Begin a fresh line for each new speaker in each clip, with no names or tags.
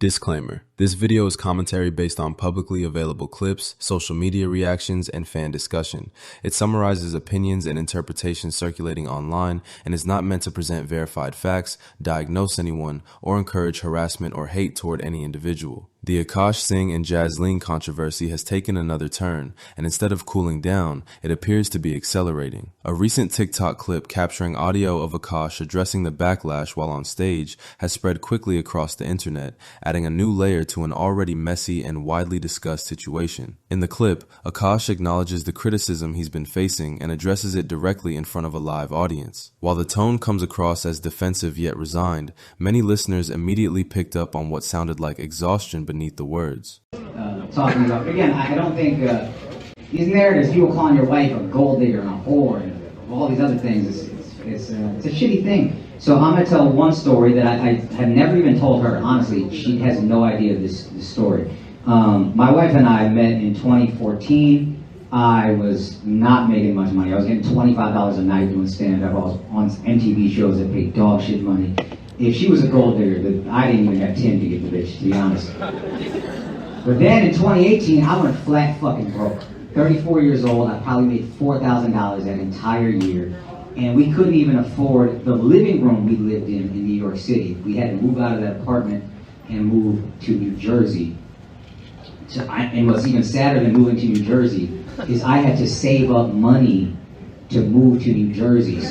Disclaimer. This video is commentary based on publicly available clips, social media reactions, and fan discussion. It summarizes opinions and interpretations circulating online and is not meant to present verified facts, diagnose anyone, or encourage harassment or hate toward any individual. The Akaash Singh and Jasleen controversy has taken another turn, and instead of cooling down, it appears to be accelerating. A recent TikTok clip capturing audio of Akaash addressing the backlash while on stage has spread quickly across the internet, adding a new layer to an already messy and widely discussed situation. In the clip, Akaash acknowledges the criticism he's been facing and addresses it directly in front of a live audience. While the tone comes across as defensive yet resigned, many listeners immediately picked up on what sounded like exhaustion beneath the words.
Talking about, again, I don't think these narratives, people calling your wife a gold digger and a whore and all these other things, it's a shitty thing. So I'm going to tell one story that I have never even told her. Honestly, she has no idea of this story. My wife and I met in 2014. I was not making much money. I was getting $25 a night doing stand-up. I was on MTV shows that paid dog shit money. If she was a gold digger, I didn't even have 10 to get the bitch, to be honest. But then in 2018, I went flat fucking broke. 34 years old, I probably made $4,000 that entire year. And we couldn't even afford the living room we lived in New York City. We had to move out of that apartment and move to New Jersey. And what's even sadder than moving to New Jersey is I had to save up money to move to New Jersey.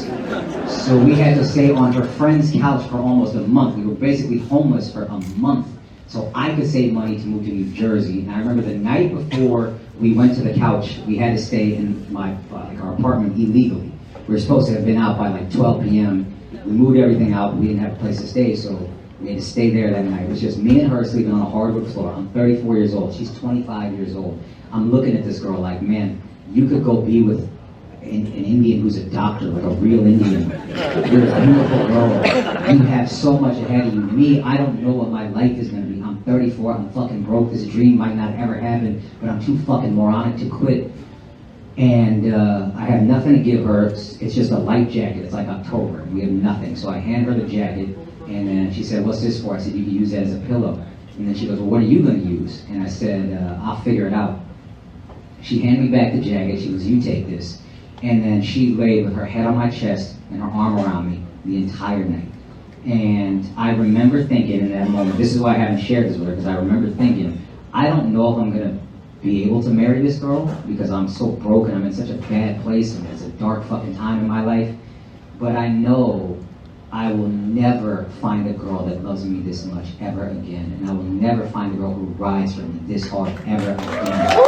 So we had to stay on her friend's couch for almost a month. We were basically homeless for a month. So I could save money to move to New Jersey. And I remember the night before we went to the couch, we had to stay in our apartment illegally. We were supposed to have been out by like 12 p.m. We moved everything out, but we didn't have a place to stay, so we had to stay there that night. It was just me and her sleeping on a hardwood floor. I'm 34 years old. She's 25 years old. I'm looking at this girl like, man, you could go be with an Indian who's a doctor, like a real Indian. You're a beautiful girl. You have so much ahead of you. Me, I don't know what my life is going to be. I'm 34. I'm fucking broke. This dream might not ever happen, but I'm too fucking moronic to quit. And I have nothing to give her. It's just a light jacket. It's like October. We have nothing. So I hand her the jacket, and then she said, "What's this for?" I said, "You can use that as a pillow." And then she goes, "Well, what are you going to use?" And I said, "I'll figure it out." She handed me back the jacket. She goes, "You take this." And then she laid with her head on my chest and her arm around me the entire night. And I remember thinking in that moment, this is why I haven't shared this with her, because I remember thinking, I don't know if I'm going to be able to marry this girl because I'm so broken. I'm in such a bad place and it's a dark fucking time in my life. But I know I will never find a girl that loves me this much ever again. And I will never find a girl who rides for me this hard ever again.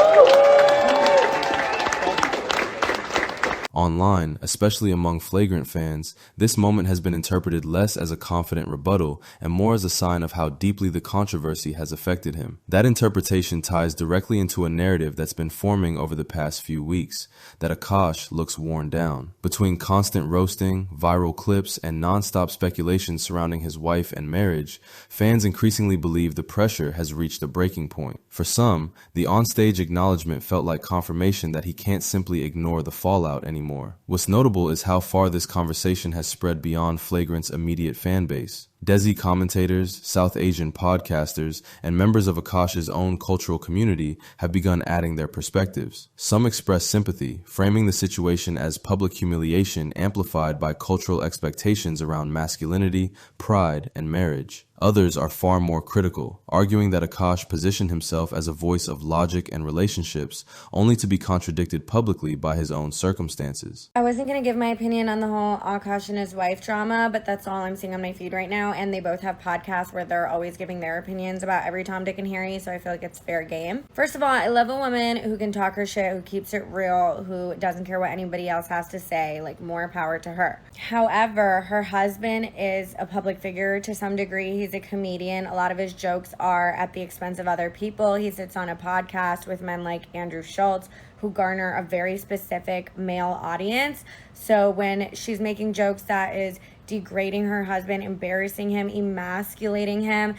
Online, especially among Flagrant fans, this moment has been interpreted less as a confident rebuttal and more as a sign of how deeply the controversy has affected him. That interpretation ties directly into a narrative that's been forming over the past few weeks, that Akaash looks worn down. Between constant roasting, viral clips, and non-stop speculation surrounding his wife and marriage, fans increasingly believe the pressure has reached a breaking point. For some, the onstage acknowledgement felt like confirmation that he can't simply ignore the fallout anymore. What's notable is how far this conversation has spread beyond Flagrant's immediate fan base. Desi commentators, South Asian podcasters, and members of Akaash's own cultural community have begun adding their perspectives. Some express sympathy, framing the situation as public humiliation amplified by cultural expectations around masculinity, pride, and marriage. Others are far more critical, arguing that Akaash positioned himself as a voice of logic and relationships, only to be contradicted publicly by his own circumstances.
I wasn't going to give my opinion on the whole Akaash and his wife drama, but that's all I'm seeing on my feed right now, and they both have podcasts where they're always giving their opinions about every Tom, Dick, and Harry, so I feel like it's fair game. First of all, I love a woman who can talk her shit, who keeps it real, who doesn't care what anybody else has to say, like, more power to her. However, her husband is a public figure to some degree. He's a comedian. A lot of his jokes are at the expense of other people. He sits on a podcast with men like Andrew Schultz, who garner a very specific male audience. So when she's making jokes that is degrading her husband, embarrassing him, emasculating him,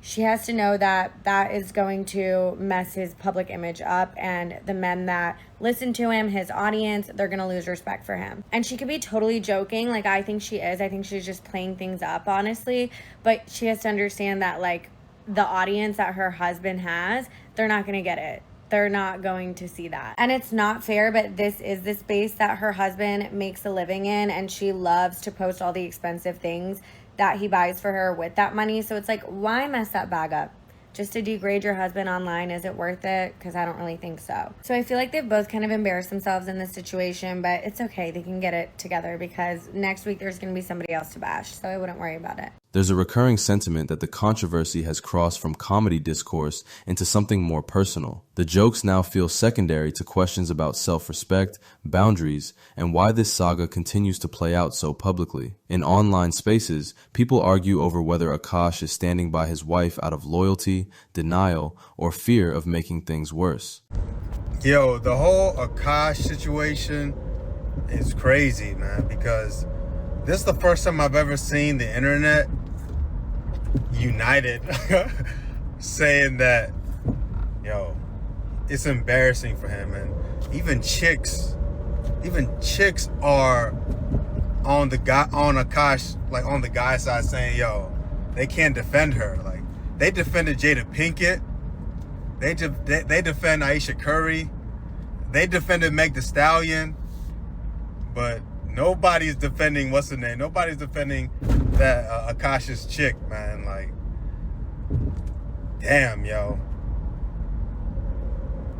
she has to know that that is going to mess his public image up, and the men that listen to him, his audience, they're going to lose respect for him. And she could be totally joking, like I think she is. I think she's just playing things up, honestly. But she has to understand that, like, the audience that her husband has, they're not going to get it. They're not going to see that. And it's not fair, but this is the space that her husband makes a living in, and she loves to post all the expensive things that he buys for her with that money. So it's like, why mess that bag up? Just to degrade your husband online, is it worth it? Because I don't really think so. So I feel like they've both kind of embarrassed themselves in this situation, but it's okay. They can get it together because next week there's going to be somebody else to bash. So I wouldn't worry about it.
There's a recurring sentiment that the controversy has crossed from comedy discourse into something more personal. The jokes now feel secondary to questions about self-respect, boundaries, and why this saga continues to play out so publicly. In online spaces, people argue over whether Akaash is standing by his wife out of loyalty, denial, or fear of making things worse.
Yo, the whole Akaash situation is crazy, man, because this is the first time I've ever seen the internet united saying that, yo, it's embarrassing for him. And even chicks are on Akaash, like on the guy side, saying, yo, they can't defend her. Like, they defended Jada Pinkett, they defend Aisha Curry, they defended Meg Thee Stallion, but nobody's defending, what's her name? Nobody's defending that Akaash's chick, man. Like, damn, yo.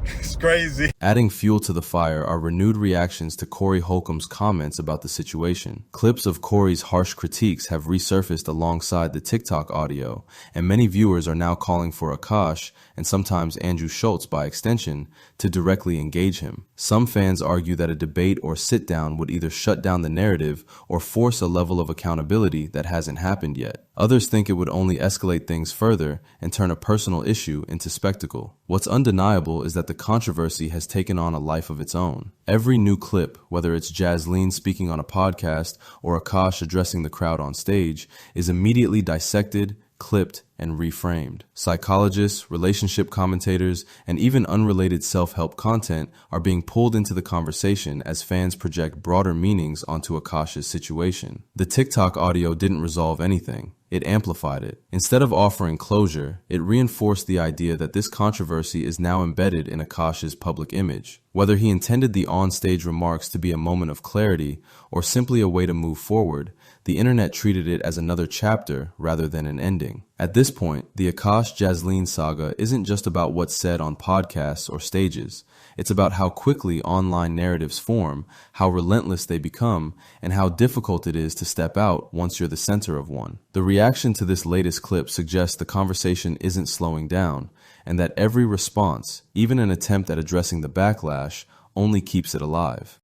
It's crazy.
Adding fuel to the fire are renewed reactions to Corey Holcomb's comments about the situation. Clips of Corey's harsh critiques have resurfaced alongside the TikTok audio, and many viewers are now calling for Akaash, and sometimes Andrew Schultz by extension, to directly engage him. Some fans argue that a debate or sit-down would either shut down the narrative or force a level of accountability that hasn't happened yet. Others think it would only escalate things further and turn a personal issue into spectacle. What's undeniable is that the controversy has taken on a life of its own. Every new clip, whether it's Jasleen speaking on a podcast or Akaash addressing the crowd on stage, is immediately dissected, clipped, and reframed. Psychologists, relationship commentators, and even unrelated self-help content are being pulled into the conversation as fans project broader meanings onto Akaash's situation. The TikTok audio didn't resolve anything. It amplified it. Instead of offering closure, it reinforced the idea that this controversy is now embedded in Akaash's public image. Whether he intended the on-stage remarks to be a moment of clarity or simply a way to move forward, the internet treated it as another chapter rather than an ending. At this point, the Akaash-Jasleen saga isn't just about what's said on podcasts or stages. It's about how quickly online narratives form, how relentless they become, and how difficult it is to step out once you're the center of one. The reaction to this latest clip suggests the conversation isn't slowing down, and that every response, even an attempt at addressing the backlash, only keeps it alive.